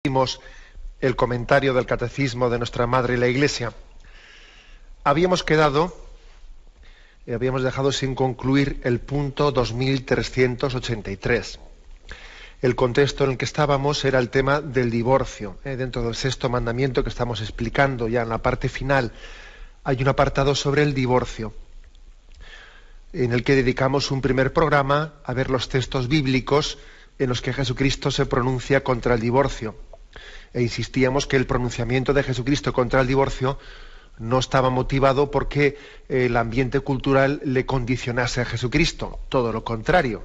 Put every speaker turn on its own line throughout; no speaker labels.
Vimos el comentario del Catecismo de nuestra Madre la Iglesia. Habíamos dejado sin concluir el punto 2383. El contexto en el que estábamos era el tema del divorcio. Dentro del sexto mandamiento que estamos explicando ya en la parte final, hay un apartado sobre el divorcio, en el que dedicamos un primer programa a ver los textos bíblicos en los que Jesucristo se pronuncia contra el divorcio. E insistíamos que el pronunciamiento de Jesucristo contra el divorcio no estaba motivado porque el ambiente cultural le condicionase a Jesucristo, todo lo contrario.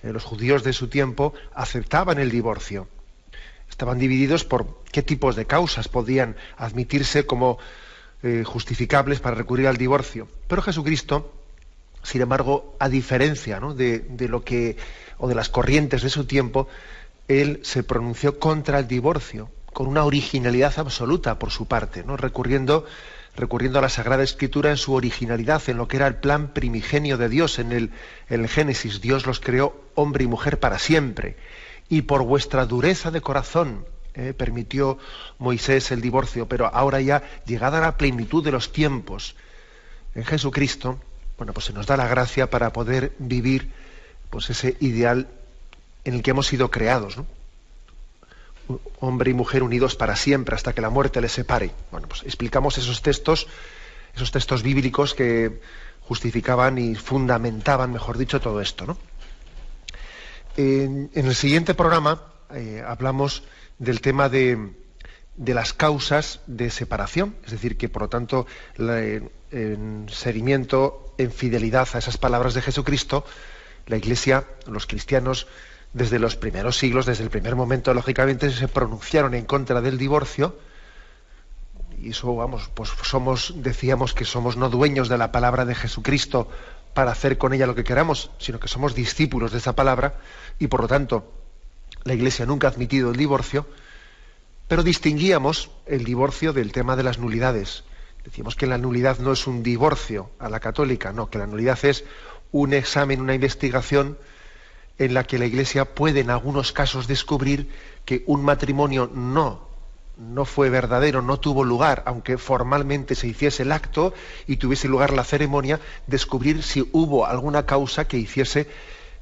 Los judíos de su tiempo aceptaban el divorcio. Estaban divididos por qué tipos de causas podían admitirse como justificables para recurrir al divorcio. Pero Jesucristo, sin embargo, a diferencia, ¿no?, de lo que, o de las corrientes de su tiempo, él se pronunció contra el divorcio, con una originalidad absoluta por su parte, ¿no?, recurriendo a la Sagrada Escritura en su originalidad, en lo que era el plan primigenio de Dios. En el Génesis, Dios los creó hombre y mujer para siempre, y por vuestra dureza de corazón permitió Moisés el divorcio, pero ahora ya, llegada a la plenitud de los tiempos, en Jesucristo, bueno, pues se nos da la gracia para poder vivir pues ese ideal en el que hemos sido creados, ¿no? Hombre y mujer unidos para siempre hasta que la muerte les separe. Bueno, pues explicamos esos textos bíblicos que justificaban y fundamentaban, mejor dicho, todo esto, ¿no? En el siguiente programa hablamos del tema de las causas de separación, es decir, que por lo tanto, en seguimiento, en fidelidad a esas palabras de Jesucristo, la Iglesia, los cristianos, desde los primeros siglos, desde el primer momento, lógicamente, se pronunciaron en contra del divorcio. Y eso, pues decíamos que somos no dueños de la palabra de Jesucristo para hacer con ella lo que queramos, sino que somos discípulos de esa palabra, y por lo tanto la Iglesia nunca ha admitido el divorcio, pero distinguíamos el divorcio del tema de las nulidades. Decíamos que la nulidad no es un divorcio a la católica, no, que la nulidad es un examen, una investigación en la que la Iglesia puede en algunos casos descubrir que un matrimonio no fue verdadero, no tuvo lugar, aunque formalmente se hiciese el acto y tuviese lugar la ceremonia, descubrir si hubo alguna causa que hiciese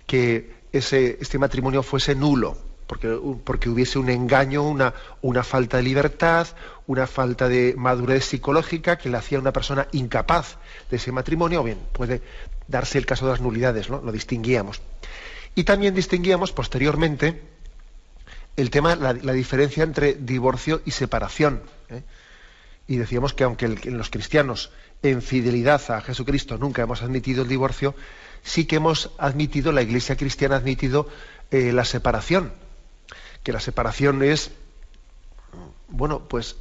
que este matrimonio fuese nulo, porque hubiese un engaño, una falta de libertad, una falta de madurez psicológica que le hacía a una persona incapaz de ese matrimonio. O bien, puede darse el caso de las nulidades, ¿no? Lo distinguíamos. Y también distinguíamos posteriormente el tema, la diferencia entre divorcio y separación. Y decíamos que aunque los cristianos, en fidelidad a Jesucristo, nunca hemos admitido el divorcio, sí que hemos admitido, la Iglesia cristiana ha admitido la separación. Que la separación es, bueno, pues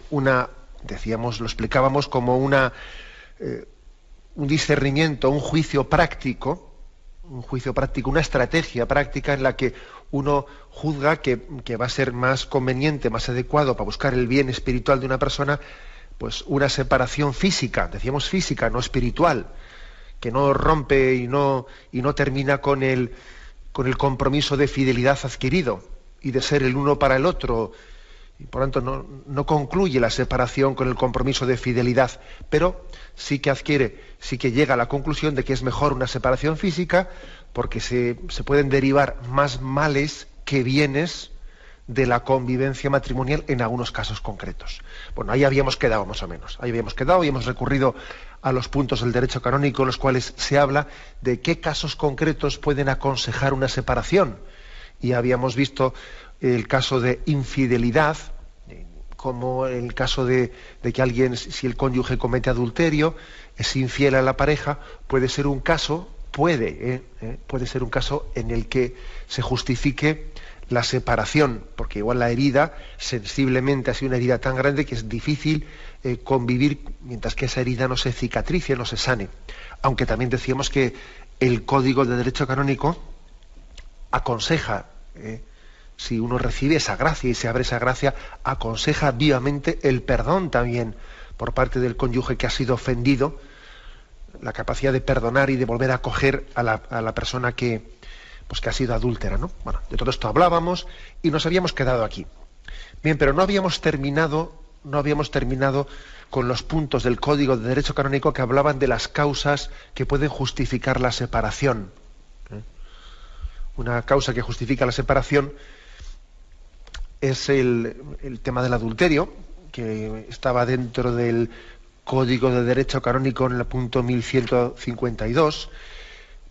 lo explicábamos como un discernimiento, un juicio práctico, una estrategia práctica en la que uno juzga que va a ser más conveniente, más adecuado para buscar el bien espiritual de una persona, pues una separación física, decíamos física, no espiritual, que no rompe y no termina con el compromiso de fidelidad adquirido y de ser el uno para el otro, y por tanto no concluye la separación con el compromiso de fidelidad, pero sí que llega a la conclusión de que es mejor una separación física, porque se pueden derivar más males que bienes de la convivencia matrimonial en algunos casos concretos. Bueno, ahí habíamos quedado más o menos. Ahí habíamos quedado y hemos recurrido a los puntos del derecho canónico en los cuales se habla de qué casos concretos pueden aconsejar una separación. Y habíamos visto el caso de infidelidad, como el caso de que alguien, si el cónyuge comete adulterio, es infiel a la pareja, puede ser un caso en el que se justifique la separación, porque igual la herida, sensiblemente ha sido una herida tan grande que es difícil convivir mientras que esa herida no se cicatrice, no se sane. Aunque también decíamos que el Código de Derecho Canónico aconseja, si uno recibe esa gracia y se abre esa gracia, aconseja vivamente el perdón también por parte del cónyuge que ha sido ofendido, la capacidad de perdonar y de volver a acoger a la persona que ha sido adúltera, ¿no? Bueno, de todo esto hablábamos y nos habíamos quedado aquí. Bien, pero no habíamos terminado con los puntos del Código de Derecho Canónico que hablaban de las causas que pueden justificar la separación. Una causa que justifica la separación es el tema del adulterio, que estaba dentro del Código de Derecho Canónico en el punto 1152,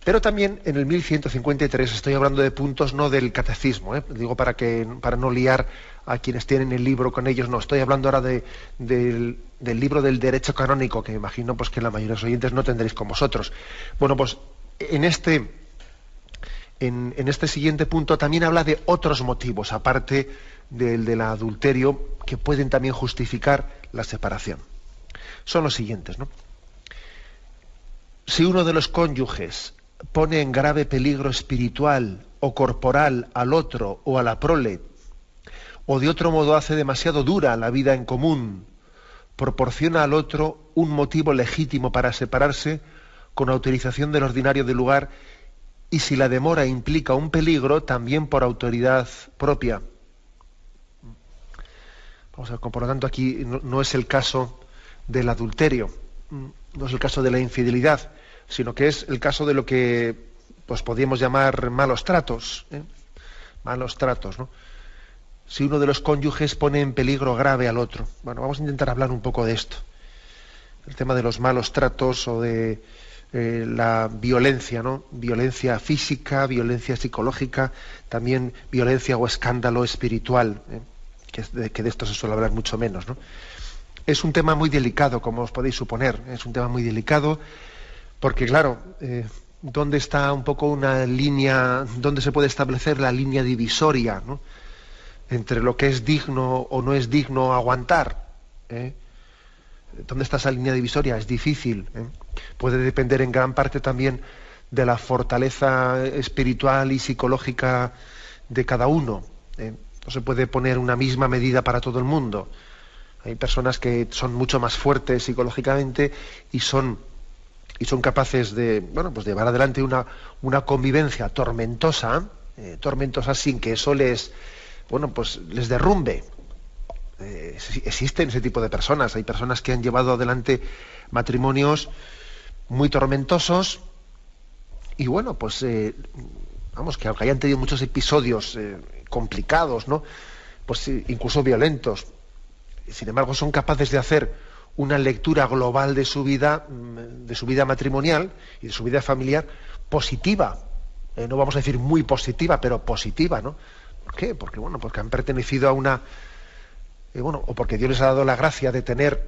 pero también en el 1153 estoy hablando de puntos no del catecismo, digo para no liar a quienes tienen el libro con ellos, no, estoy hablando ahora del libro del Derecho Canónico, que imagino pues que la mayoría de los oyentes no tendréis con vosotros. Bueno, pues en este siguiente punto también habla de otros motivos, aparte del adulterio, que pueden también justificar la separación. Son los siguientes, ¿no? Si uno de los cónyuges pone en grave peligro espiritual o corporal al otro o a la prole, o de otro modo hace demasiado dura la vida en común, proporciona al otro un motivo legítimo para separarse con autorización del ordinario del lugar, y si la demora implica un peligro, también por autoridad propia. Vamos a ver, por lo tanto, aquí no es el caso del adulterio, no es el caso de la infidelidad, sino que es el caso de lo que pues podríamos llamar malos tratos, malos tratos, ¿no? Si uno de los cónyuges pone en peligro grave al otro. Bueno, vamos a intentar hablar un poco de esto. El tema de los malos tratos o de la violencia, ¿no? Violencia física, violencia psicológica, también violencia o escándalo espiritual, que de esto se suele hablar mucho menos, ¿no? Es un tema muy delicado, como os podéis suponer. Es un tema muy delicado porque, claro, ¿dónde está un poco una línea, dónde se puede establecer la línea divisoria, ¿no?, entre lo que es digno o no es digno aguantar? ¿Dónde está esa línea divisoria? Es difícil. Puede depender en gran parte también de la fortaleza espiritual y psicológica de cada uno. No se puede poner una misma medida para todo el mundo. Hay personas que son mucho más fuertes psicológicamente y son capaces de, bueno, pues de llevar adelante una convivencia tormentosa sin que eso les derrumbe. Existen ese tipo de personas. Hay personas que han llevado adelante matrimonios muy tormentosos y bueno, pues que aunque hayan tenido muchos episodios complicados, ¿no?, pues incluso violentos, sin embargo son capaces de hacer una lectura global de su vida matrimonial y de su vida familiar positiva. No vamos a decir muy positiva, pero positiva, ¿no? ¿Por qué? Porque han pertenecido a una o porque Dios les ha dado la gracia de tener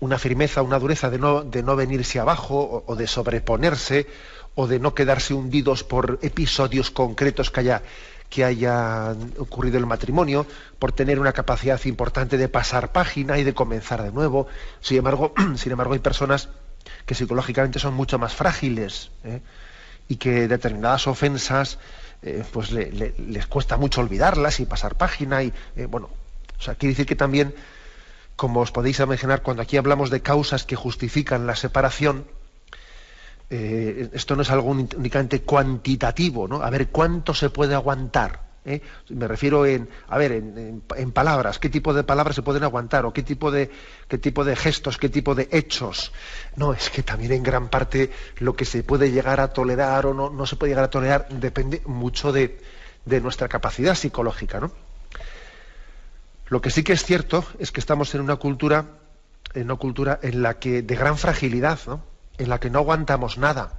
una firmeza, una dureza de no venirse abajo o de sobreponerse o de no quedarse hundidos por episodios concretos que haya ocurrido en el matrimonio, por tener una capacidad importante de pasar página y de comenzar de nuevo. Sin embargo, hay personas que psicológicamente son mucho más frágiles, y que determinadas ofensas pues les cuesta mucho olvidarlas y pasar página quiere decir que también, como os podéis imaginar, cuando aquí hablamos de causas que justifican la separación, esto no es algo únicamente cuantitativo, ¿no? A ver cuánto se puede aguantar. Me refiero en palabras, qué tipo de palabras se pueden aguantar, o qué tipo de gestos, qué tipo de hechos. No, es que también en gran parte lo que se puede llegar a tolerar o no se puede llegar a tolerar depende mucho de nuestra capacidad psicológica, ¿no? Lo que sí que es cierto es que estamos en una cultura en la que de gran fragilidad, ¿no?, en la que no aguantamos nada.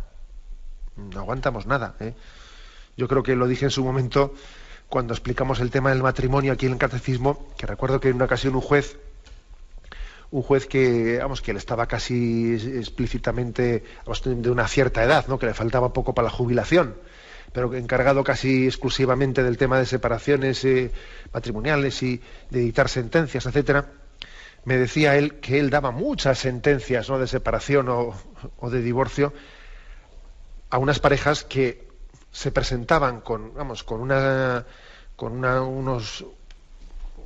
Yo creo que lo dije en su momento cuando explicamos el tema del matrimonio aquí en el catecismo, que recuerdo que en una ocasión un juez que él estaba casi explícitamente de una cierta edad, ¿no?, que le faltaba poco para la jubilación, pero encargado casi exclusivamente del tema de separaciones matrimoniales y de dictar sentencias, etcétera, me decía él que él daba muchas sentencias, ¿no?, de separación o de divorcio a unas parejas que se presentaban con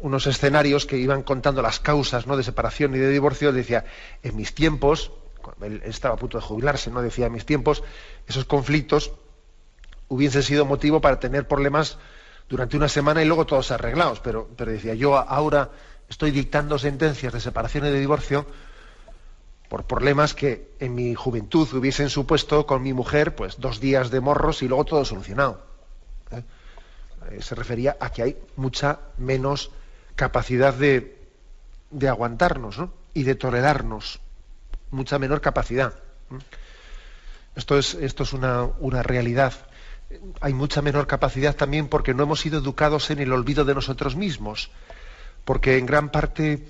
unos escenarios que iban contando las causas, ¿no?, de separación y de divorcio. Decía, en mis tiempos, cuando él estaba a punto de jubilarse, ¿no?, decía, en mis tiempos esos conflictos hubiesen sido motivo para tener problemas durante una semana y luego todos arreglados, pero decía, yo ahora estoy dictando sentencias de separación y de divorcio por problemas que en mi juventud hubiesen supuesto con mi mujer, pues 2 días de morros y luego todo solucionado. Se refería a que hay mucha menos capacidad de aguantarnos, ¿no? Y de tolerarnos, mucha menor capacidad. Esto es una realidad. Hay mucha menor capacidad también porque no hemos sido educados en el olvido de nosotros mismos, porque en gran parte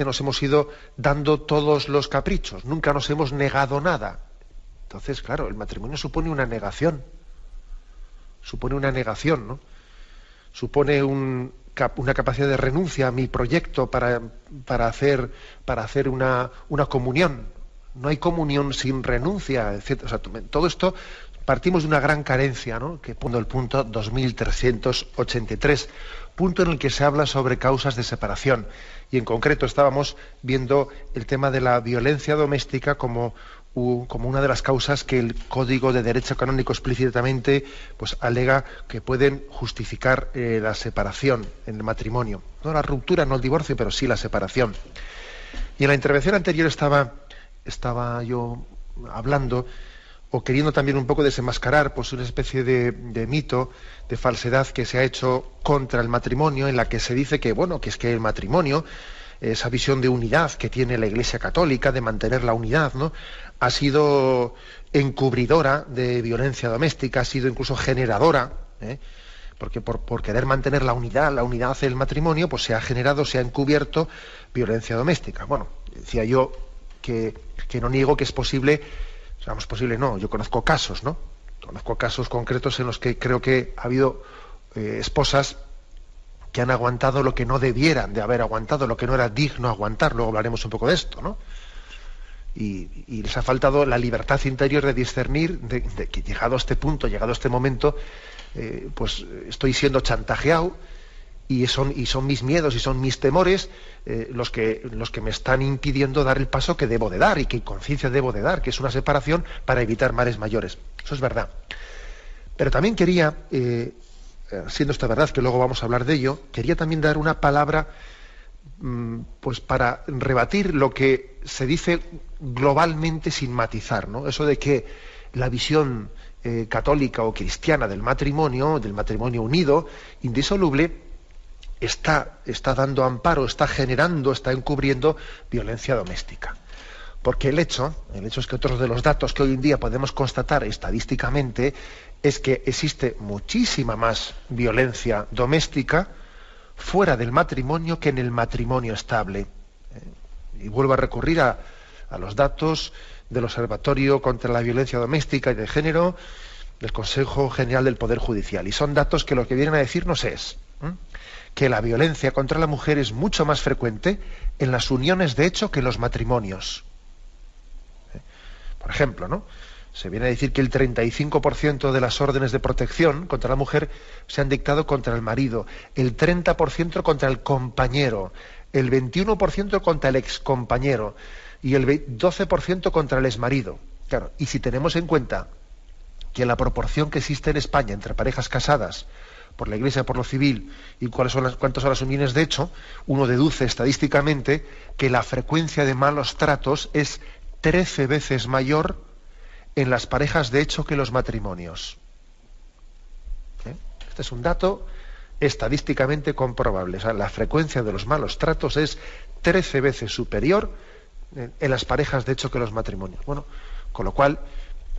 nos hemos ido dando todos los caprichos, nunca nos hemos negado nada. Entonces, claro, el matrimonio supone una negación, ¿no? Supone una capacidad de renuncia a mi proyecto para hacer una comunión. No hay comunión sin renuncia, etc. O sea, todo esto partimos de una gran carencia, ¿no? Que pone el punto 2383, punto en el que se habla sobre causas de separación. Y en concreto estábamos viendo el tema de la violencia doméstica como una de las causas que el Código de Derecho Canónico explícitamente pues alega que pueden justificar la separación en el matrimonio. No la ruptura, no el divorcio, pero sí la separación. Y en la intervención anterior estaba yo hablando o queriendo también un poco desenmascarar pues una especie de mito, de falsedad que se ha hecho contra el matrimonio, en la que se dice que es que el matrimonio, esa visión de unidad que tiene la Iglesia Católica, de mantener la unidad, ¿no?, ha sido encubridora de violencia doméstica, ha sido incluso generadora, porque por querer mantener la unidad del matrimonio, pues se ha encubierto violencia doméstica. Bueno, decía yo que no niego que es posible, yo conozco casos, ¿no? Conozco casos concretos en los que creo que ha habido esposas que han aguantado lo que no debieran de haber aguantado, lo que no era digno aguantar. Luego hablaremos un poco de esto, ¿no? Y les ha faltado la libertad interior de discernir de que llegado a este punto, llegado a este momento, pues estoy siendo chantajeado y son mis miedos y son mis temores los que me están impidiendo dar el paso que debo de dar y que conciencia debo de dar, que es una separación para evitar males mayores. Eso es verdad. Pero también quería, siendo esta verdad que luego vamos a hablar de ello, quería también dar una palabra pues para rebatir lo que se dice globalmente sin matizar, ¿no? Eso de que la visión católica o cristiana del matrimonio unido, indisoluble, está dando amparo, está encubriendo violencia doméstica. Porque el hecho es que otros de los datos que hoy en día podemos constatar estadísticamente es que existe muchísima más violencia doméstica fuera del matrimonio que en el matrimonio estable. Y vuelvo a recurrir a los datos del Observatorio contra la Violencia Doméstica y de Género del Consejo General del Poder Judicial. Y son datos que lo que vienen a decirnos es que la violencia contra la mujer es mucho más frecuente en las uniones de hecho que en los matrimonios. Por ejemplo, ¿no?, se viene a decir que el 35% de las órdenes de protección contra la mujer se han dictado contra el marido, el 30% contra el compañero, el 21% contra el excompañero y el 12% contra el exmarido. Claro, y si tenemos en cuenta que la proporción que existe en España entre parejas casadas por la Iglesia, por lo civil, y cuántas son las uniones de hecho, uno deduce estadísticamente que la frecuencia de malos tratos es 13 veces mayor en las parejas de hecho que en los matrimonios. Este es un dato estadísticamente comprobable. O sea, la frecuencia de los malos tratos es 13 veces superior en las parejas de hecho que en los matrimonios. Bueno, con lo cual,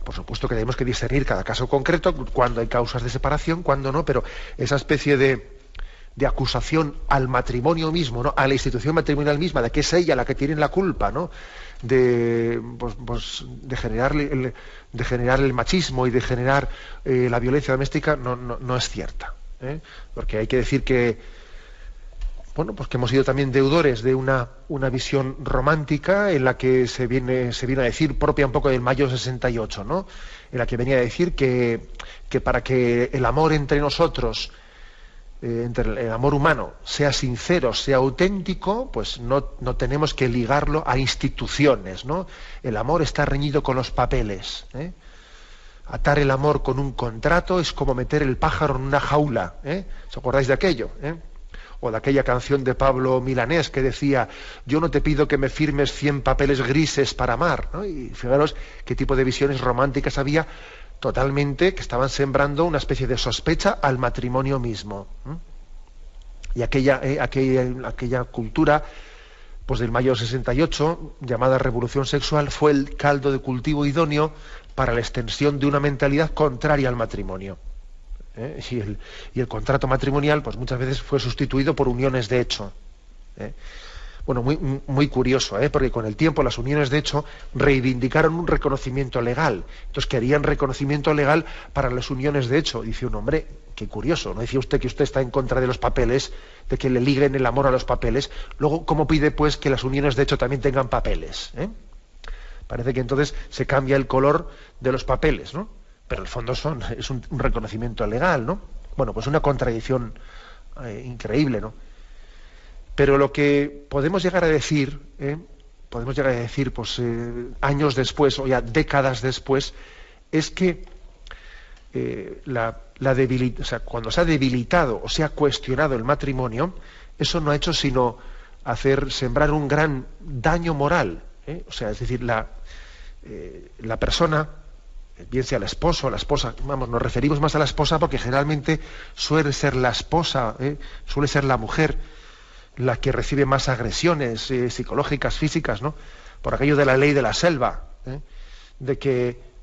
por supuesto que tenemos que discernir cada caso concreto, cuando hay causas de separación, cuando no, pero esa especie de acusación al matrimonio mismo, ¿no?, a la institución matrimonial misma, de que es ella la que tiene la culpa, ¿no?, de generar el machismo y de generar la violencia doméstica, no es cierta, porque hay que decir que que hemos sido también deudores de una visión romántica en la que se viene a decir, propia un poco del mayo 68, ¿no?, en la que venía a decir que para que el amor entre nosotros, entre el amor humano, sea sincero, sea auténtico, pues no tenemos que ligarlo a instituciones, ¿no? El amor está reñido con los papeles, Atar el amor con un contrato es como meter el pájaro en una jaula. ¿Os acordáis de aquello? O de aquella canción de Pablo Milanés que decía: yo no te pido que me firmes 100 papeles grises para amar, ¿no? Y fijaros qué tipo de visiones románticas había, totalmente, que estaban sembrando una especie de sospecha al matrimonio mismo. Y aquella cultura, pues del mayo 68, llamada revolución sexual, fue el caldo de cultivo idóneo para la extensión de una mentalidad contraria al matrimonio. Y el contrato matrimonial, pues muchas veces fue sustituido por uniones de hecho. Bueno, muy curioso, porque con el tiempo las uniones de hecho reivindicaron un reconocimiento legal. Entonces querían reconocimiento legal para las uniones de hecho. Dice un hombre, qué curioso, ¿no? Decía usted que usted está en contra de los papeles, de que le liguen el amor a los papeles. Luego, ¿cómo pide pues que las uniones de hecho también tengan papeles? Parece que entonces se cambia el color de los papeles, ¿no? Pero en el fondo es un reconocimiento legal, ¿no? Bueno, pues una contradicción increíble, ¿no? Pero lo que podemos llegar a decir, pues años después o ya décadas después, es que o sea, cuando se ha debilitado o se ha cuestionado el matrimonio, eso no ha hecho sino sembrar un gran daño moral. O sea, es decir, la persona, bien sea el esposo o la esposa, vamos, nos referimos más a la esposa porque generalmente suele ser la esposa, suele ser la mujer la que recibe más agresiones psicológicas, físicas, ¿no? Por aquello de la ley de la selva, de que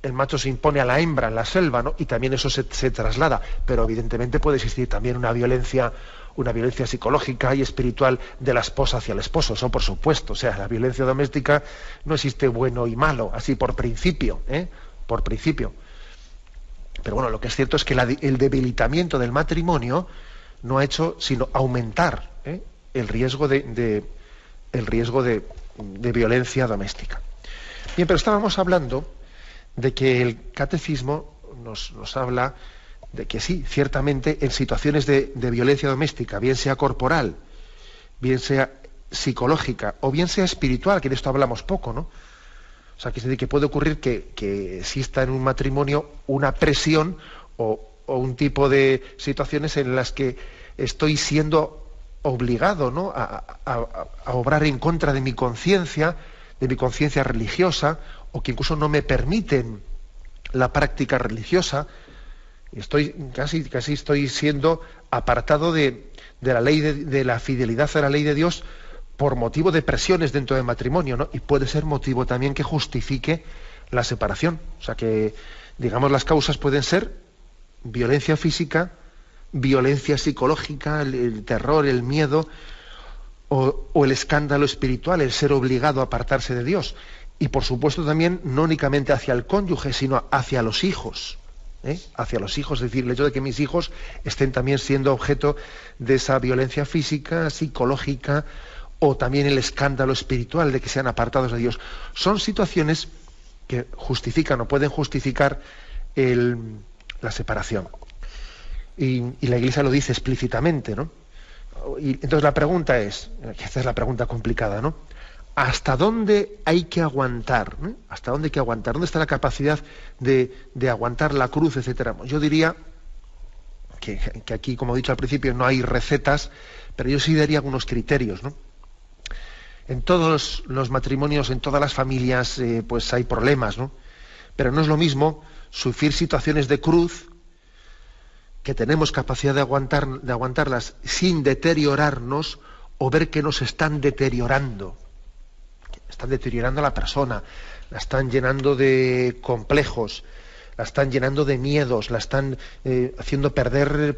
el macho se impone a la hembra en la selva, ¿no? Y también eso se traslada, pero evidentemente puede existir también una violencia psicológica y espiritual de la esposa hacia el esposo, eso por supuesto. O sea, la violencia doméstica no existe bueno y malo, así por principio, por principio. Pero bueno, lo que es cierto es que el debilitamiento del matrimonio no ha hecho sino aumentar el riesgo de violencia doméstica. Bien, pero estábamos hablando de que el catecismo nos habla de que sí, ciertamente en situaciones de violencia doméstica, bien sea corporal, bien sea psicológica o bien sea espiritual, que de esto hablamos poco, ¿no? O sea, que puede ocurrir que exista en un matrimonio una presión o un tipo de situaciones en las que estoy siendo obligado, ¿no?, a obrar en contra de mi conciencia religiosa, o que incluso no me permiten la práctica religiosa. Estoy casi estoy siendo apartado de la ley de la fidelidad a la ley de Dios por motivo de presiones dentro del matrimonio, ¿no? Y puede ser motivo también que justifique la separación. O sea que, digamos, las causas pueden ser violencia física, violencia psicológica, el terror, el miedo, o el escándalo espiritual, el ser obligado a apartarse de Dios. Y por supuesto también no únicamente hacia el cónyuge, sino hacia los hijos. Hacia los hijos, es decir, el hecho de que mis hijos estén también siendo objeto de esa violencia física, psicológica, o también el escándalo espiritual de que sean apartados de Dios. Son situaciones que justifican o pueden justificar la separación. Y la Iglesia lo dice explícitamente, ¿no? Y entonces la pregunta es, esta es la pregunta complicada, ¿no? ¿Hasta dónde hay que aguantar? ¿Hasta dónde hay que aguantar? ¿Dónde está la capacidad de aguantar la cruz, etcétera? Yo diría que aquí, como he dicho al principio, no hay recetas, pero yo sí daría algunos criterios, ¿no? En todos los matrimonios, en todas las familias, pues hay problemas, ¿no? Pero no es lo mismo sufrir situaciones de cruz, que tenemos capacidad de aguantarlas sin deteriorarnos, o ver que nos están deteriorando. Están deteriorando a la persona, la están llenando de complejos, la están llenando de miedos, la están haciendo perder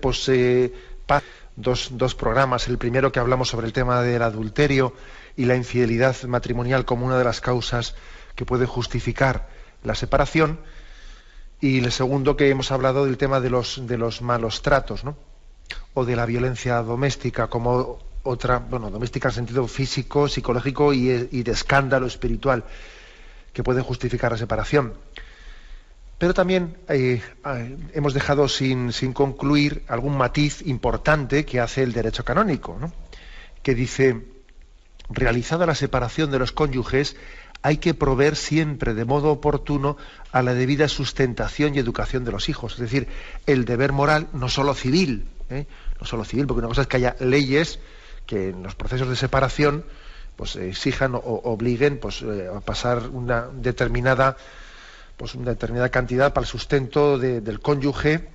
paz. Dos programas, el primero que hablamos sobre el tema del adulterio y la infidelidad matrimonial como una de las causas que puede justificar la separación, y el segundo que hemos hablado del tema de los malos tratos, ¿no?, o de la violencia doméstica como otra, doméstica en sentido físico, psicológico y de escándalo espiritual que pueden justificar la separación. Pero también hemos dejado sin concluir algún matiz importante que hace el derecho canónico, ¿no?, que dice: realizada la separación de los cónyuges, hay que proveer siempre de modo oportuno a la debida sustentación y educación de los hijos. Es decir, el deber moral, no solo civil, no solo civil, porque una cosa es que haya leyes que en los procesos de separación pues exijan o obliguen pues, a pasar una determinada cantidad para el sustento del cónyuge,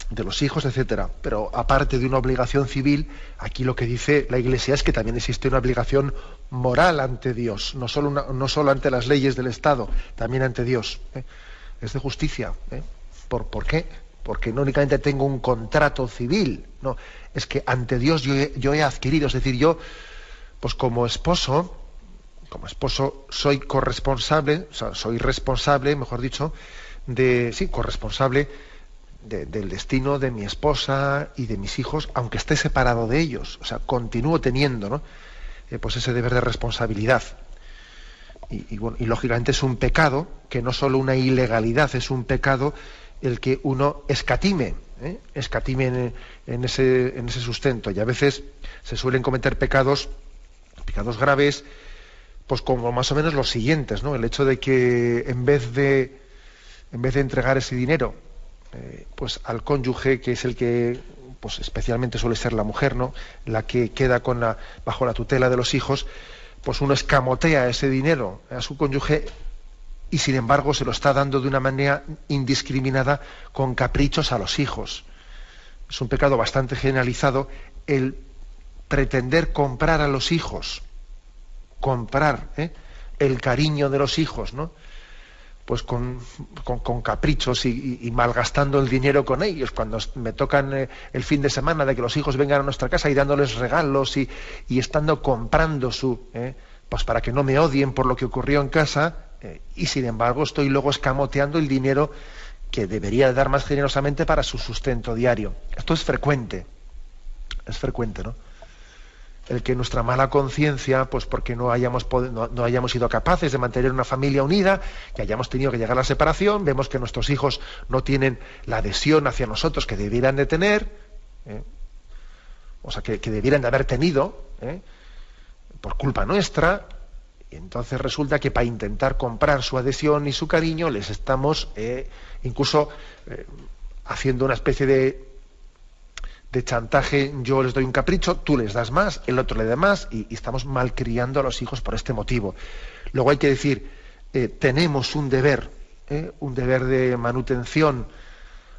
de los hijos, etcétera. Pero aparte de una obligación civil, aquí lo que dice la Iglesia es que también existe una obligación moral ante Dios, no solo ante las leyes del Estado, también ante Dios. Es de justicia. ¿Por qué? Porque no únicamente tengo un contrato civil, no, es que ante Dios yo he adquirido, es decir, yo, pues como esposo soy corresponsable, o sea, soy responsable, mejor dicho, corresponsable del destino de mi esposa y de mis hijos, aunque esté separado de ellos. O sea, continúo teniendo, ¿no? Pues ese deber de responsabilidad. Y lógicamente es un pecado, que no solo una ilegalidad, es un pecado el que uno escatime en ese sustento. Y a veces se suelen cometer pecados graves, pues como más o menos los siguientes, ¿no? El hecho de que en vez de entregar ese dinero pues al cónyuge, que es el que pues especialmente suele ser la mujer, ¿no?, la que queda bajo la tutela de los hijos, pues uno escamotea ese dinero a su cónyuge y sin embargo se lo está dando de una manera indiscriminada con caprichos a los hijos. Es un pecado bastante generalizado el pretender comprar a los hijos, el cariño de los hijos, ¿no?, pues con caprichos y malgastando el dinero con ellos, cuando me tocan el fin de semana de que los hijos vengan a nuestra casa y dándoles regalos y estando comprando pues para que no me odien por lo que ocurrió en casa, y sin embargo estoy luego escamoteando el dinero que debería dar más generosamente para su sustento diario. Esto es frecuente, ¿no? El que nuestra mala conciencia, pues porque no hayamos sido capaces de mantener una familia unida, que hayamos tenido que llegar a la separación, vemos que nuestros hijos no tienen la adhesión hacia nosotros que debieran de tener, o sea, que debieran de haber tenido, por culpa nuestra, y entonces resulta que para intentar comprar su adhesión y su cariño les estamos incluso haciendo una especie de chantaje. Yo les doy un capricho, tú les das más, el otro le da más, y estamos malcriando a los hijos por este motivo. Luego hay que decir, tenemos un deber de manutención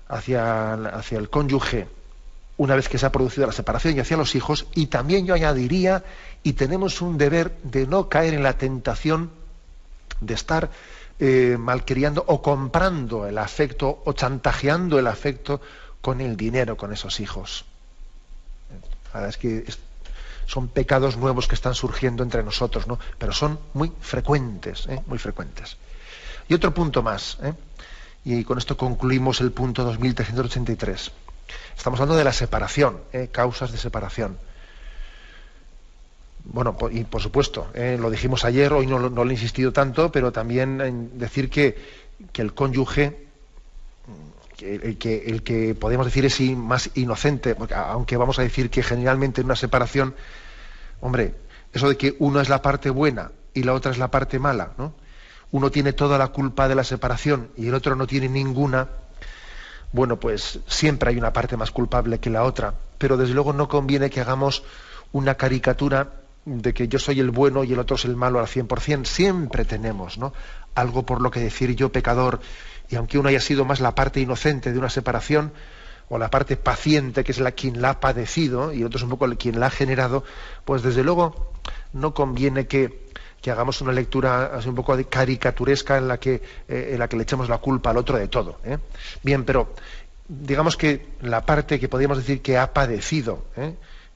hacia el cónyuge una vez que se ha producido la separación y hacia los hijos, y también yo añadiría, y tenemos un deber de no caer en la tentación de estar malcriando o comprando el afecto o chantajeando el afecto con el dinero, con esos hijos. La verdad es que son pecados nuevos que están surgiendo entre nosotros, ¿no? Pero son muy frecuentes, muy frecuentes. Y otro punto más, y con esto concluimos el punto 2383. Estamos hablando de la separación, causas de separación. Bueno, y por supuesto, lo dijimos ayer, hoy no lo he insistido tanto, pero también en decir que el cónyuge, el que podemos decir es más inocente, porque aunque vamos a decir que generalmente en una separación, hombre, eso de que uno es la parte buena y la otra es la parte mala, ¿no? Uno tiene toda la culpa de la separación y el otro no tiene ninguna. Bueno, pues siempre hay una parte más culpable que la otra, pero desde luego no conviene que hagamos una caricatura de que yo soy el bueno y el otro es el malo al 100%. Siempre tenemos, ¿no?, algo por lo que decir yo pecador, y aunque uno haya sido más la parte inocente de una separación, o la parte paciente, que es quien la ha padecido, y el otro es un poco quien la ha generado, pues desde luego no conviene que hagamos una lectura así un poco caricaturesca en la que le echemos la culpa al otro de todo. Bien, pero digamos que la parte que podríamos decir que ha padecido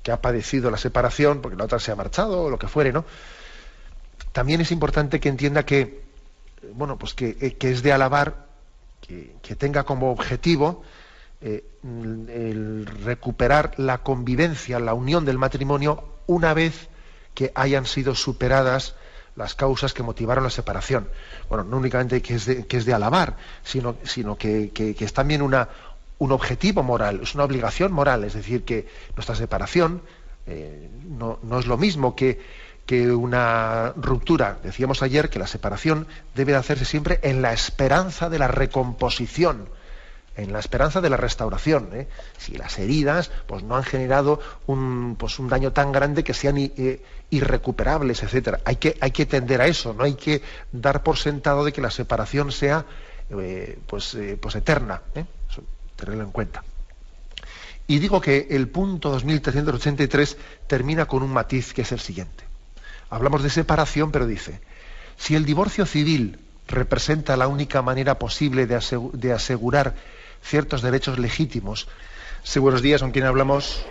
la separación, porque la otra se ha marchado o lo que fuere, ¿no?, también es importante que entienda que, bueno, pues que es de alabar que tenga como objetivo el recuperar la convivencia, la unión del matrimonio, una vez que hayan sido superadas las causas que motivaron la separación. Bueno, no únicamente que es de alabar, sino que es también un objetivo moral, es una obligación moral, es decir, que nuestra separación no es lo mismo que que una ruptura, decíamos ayer que la separación debe de hacerse siempre en la esperanza de la recomposición, en la esperanza de la restauración, ¿eh? Si las heridas pues no han generado un daño tan grande que sean irrecuperables, etcétera. Hay que tender a eso, no hay que dar por sentado de que la separación sea eterna, ¿eh? Eso, tenerlo en cuenta. Y digo que el punto 2383 termina con un matiz que es el siguiente. Hablamos de separación, pero dice: si el divorcio civil representa la única manera posible de asegurar ciertos derechos legítimos. Sí, buenos días, ¿con quién hablamos?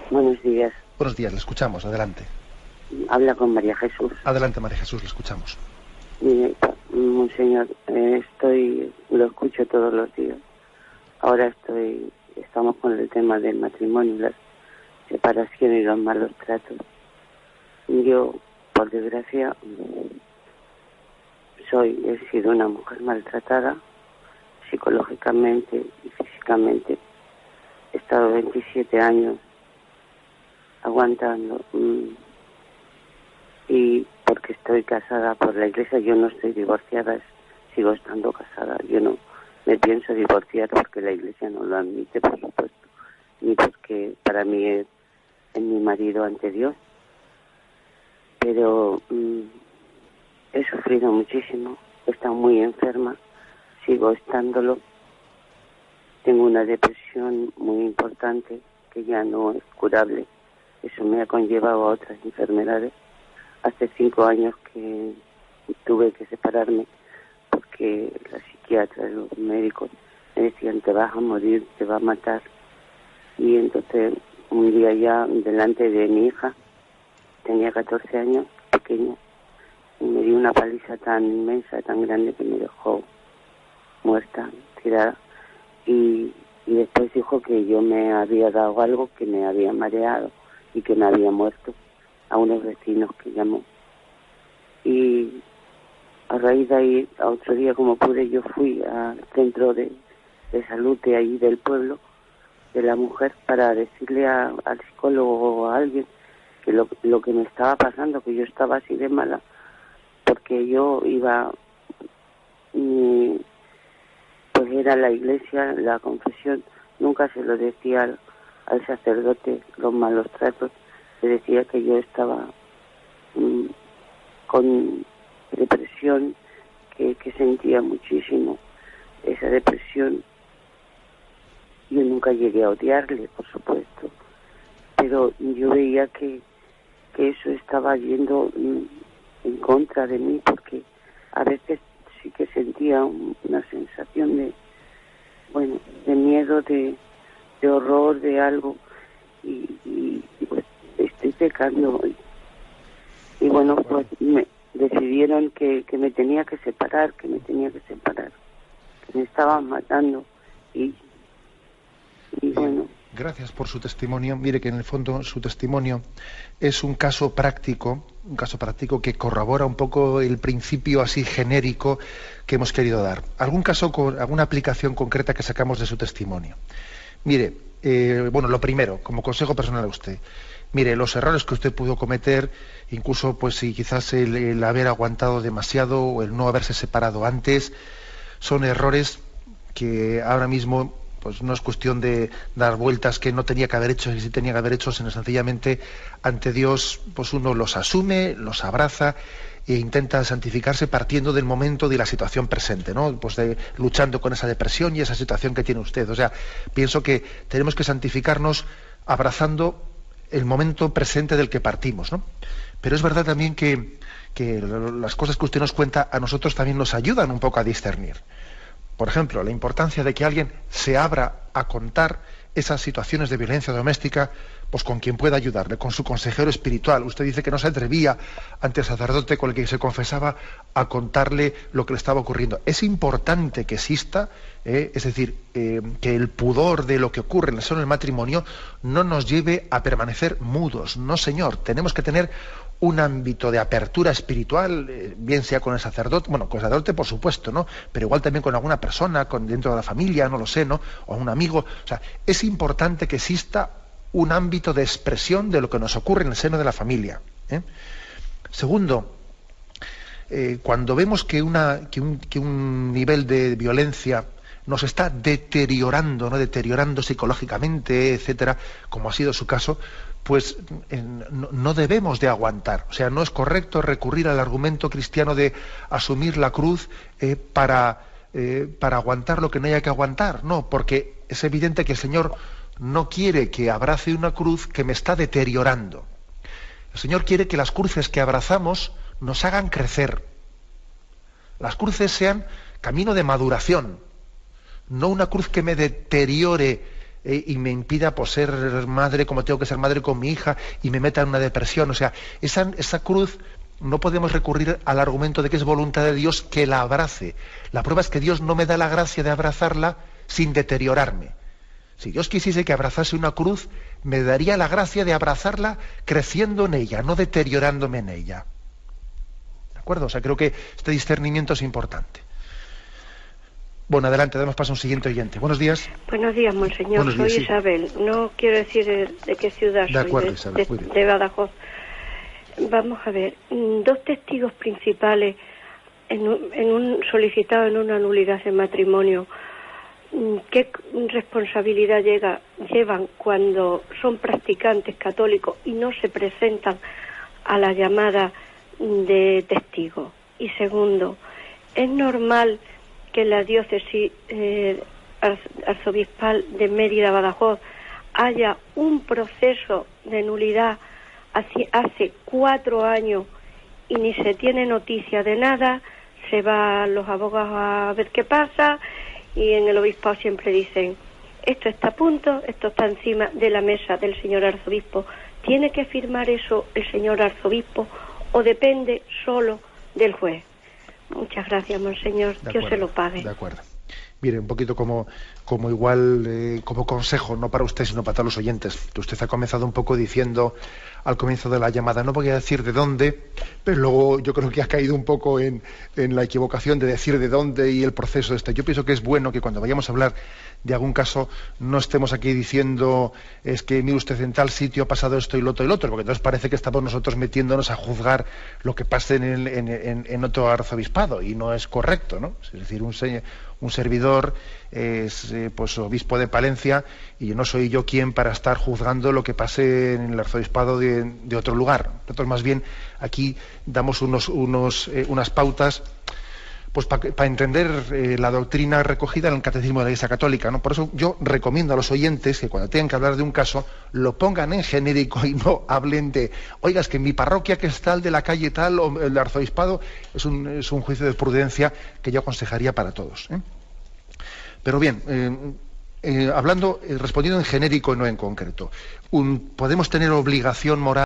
Buenos días.
Buenos días, le escuchamos, adelante.
Habla con María Jesús.
Adelante, María Jesús, le escuchamos.
Mire, monseñor, lo escucho todos los días. Ahora estamos con el tema del matrimonio, la separación y los malos tratos. Yo, por desgracia, he sido una mujer maltratada psicológicamente y físicamente. He estado 27 años aguantando, y porque estoy casada por la iglesia. Yo no estoy divorciada, sigo estando casada. Yo no me pienso divorciar porque la iglesia no lo admite, por supuesto, ni porque para mí es mi marido ante Dios. Pero he sufrido muchísimo, he estado muy enferma, sigo estándolo. Tengo una depresión muy importante que ya no es curable. Eso me ha conllevado a otras enfermedades. Hace 5 años que tuve que separarme porque la psiquiatra y los médicos me decían: te vas a morir, te va a matar. Y entonces un día, ya delante de mi hija, tenía 14 años, pequeña, y me dio una paliza tan inmensa, tan grande, que me dejó muerta, tirada. Y después dijo que yo me había dado algo, que me había mareado y que me había muerto, a unos vecinos que llamó. Y a raíz de ahí, a otro día como pude, yo fui al centro de salud de ahí del pueblo, de la mujer, para decirle al psicólogo o a alguien que lo que me estaba pasando, que yo estaba así de mala, porque yo iba, pues era la iglesia, la confesión, nunca se lo decía al sacerdote los malos tratos. Se decía que yo estaba con depresión, que sentía muchísimo esa depresión. Yo nunca llegué a odiarle, por supuesto, pero yo veía que eso estaba yendo en contra de mí, porque a veces sí que sentía una sensación de miedo, de horror, de algo, y pues estoy pecando hoy. Y bueno, pues me decidieron que me tenía que separar, que me estaban matando, y bueno.
Gracias por su testimonio. Mire que en el fondo su testimonio es un caso práctico que corrobora un poco el principio así genérico que hemos querido dar. ¿Alguna aplicación concreta que sacamos de su testimonio? Mire, lo primero, como consejo personal a usted, mire, los errores que usted pudo cometer, incluso pues si quizás el haber aguantado demasiado o el no haberse separado antes, son errores que ahora mismo pues no es cuestión de dar vueltas que no tenía que haber hecho y sí tenía que haber hecho, sino sencillamente ante Dios pues uno los asume, los abraza e intenta santificarse partiendo del momento de la situación presente, ¿no? Pues luchando con esa depresión y esa situación que tiene usted. O sea, pienso que tenemos que santificarnos abrazando el momento presente del que partimos, ¿no? Pero es verdad también que las cosas que usted nos cuenta a nosotros también nos ayudan un poco a discernir. Por ejemplo, la importancia de que alguien se abra a contar esas situaciones de violencia doméstica, pues con quien pueda ayudarle, con su consejero espiritual. Usted dice que no se atrevía ante el sacerdote con el que se confesaba a contarle lo que le estaba ocurriendo. Es importante que exista, es decir, que el pudor de lo que ocurre en el seno del matrimonio no nos lleve a permanecer mudos. No, señor, tenemos que tener un ámbito de apertura espiritual, bien sea con el sacerdote, con el sacerdote por supuesto, ¿no? Pero igual también con alguna persona, dentro de la familia, no lo sé, ¿no? O un amigo. O sea, es importante que exista un ámbito de expresión de lo que nos ocurre en el seno de la familia, ¿eh? Segundo, cuando vemos que un nivel de violencia nos está deteriorando, ¿no? Deteriorando psicológicamente, etcétera, como ha sido su caso, pues no debemos de aguantar. O sea, no es correcto recurrir al argumento cristiano de asumir la cruz para aguantar lo que no haya que aguantar. No, porque es evidente que el Señor no quiere que abrace una cruz que me está deteriorando. El Señor quiere que las cruces que abrazamos nos hagan crecer. Las cruces sean camino de maduración, no una cruz que me deteriore y me impida pues, ser madre como tengo que ser madre con mi hija y me meta en una depresión. O sea, esa cruz no podemos recurrir al argumento de que es voluntad de Dios que la abrace. La prueba es que Dios no me da la gracia de abrazarla sin deteriorarme. Si Dios quisiese que abrazase una cruz, me daría la gracia de abrazarla creciendo en ella, no deteriorándome en ella. ¿De acuerdo? O sea, creo que este discernimiento es importante. Bueno, adelante, damos paso a un siguiente oyente. Buenos días.
Buenos días, monseñor.
Buenos días,
soy
sí.
Isabel. No quiero decir de qué ciudad
De
soy,
acuerdo, Isabel, muy bien.
de Badajoz. Vamos a ver, dos testigos principales solicitado en una nulidad de matrimonio. ¿Qué responsabilidad llevan cuando son practicantes católicos y no se presentan a la llamada de testigo? Y segundo, ¿es normal que en la diócesis arzobispal de Mérida, Badajoz, haya un proceso de nulidad hace 4 años y ni se tiene noticia de nada? Se van los abogados a ver qué pasa y en el obispado siempre dicen: esto está a punto, esto está encima de la mesa del señor arzobispo. ¿Tiene que firmar eso el señor arzobispo o depende solo del juez? Muchas gracias, monseñor. Dios se lo pague.
De acuerdo. Mire, un poquito como igual, como consejo, no para usted, sino para todos los oyentes, que usted ha comenzado un poco diciendo al comienzo de la llamada, no voy a decir de dónde, pero luego yo creo que ha caído un poco en la equivocación de decir de dónde y el proceso de esto. Yo pienso que es bueno que cuando vayamos a hablar de algún caso no estemos aquí diciendo es que mire usted en tal sitio ha pasado esto y lo otro, porque entonces parece que estamos nosotros metiéndonos a juzgar lo que pase en otro arzobispado y no es correcto, ¿no? Es decir, un servidor es pues obispo de Palencia y no soy yo quien para estar juzgando lo que pase en el arzobispado de otro lugar. Nosotros más bien aquí damos unas pautas pues para entender la doctrina recogida en el Catecismo de la Iglesia Católica, ¿no? Por eso yo recomiendo a los oyentes que cuando tengan que hablar de un caso lo pongan en genérico y no hablen de, oiga, es que en mi parroquia que es tal, de la calle tal, o el arzobispado, es un juicio de prudencia que yo aconsejaría para todos, ¿eh? Pero bien, respondiendo en genérico y no en concreto, ¿podemos tener obligación moral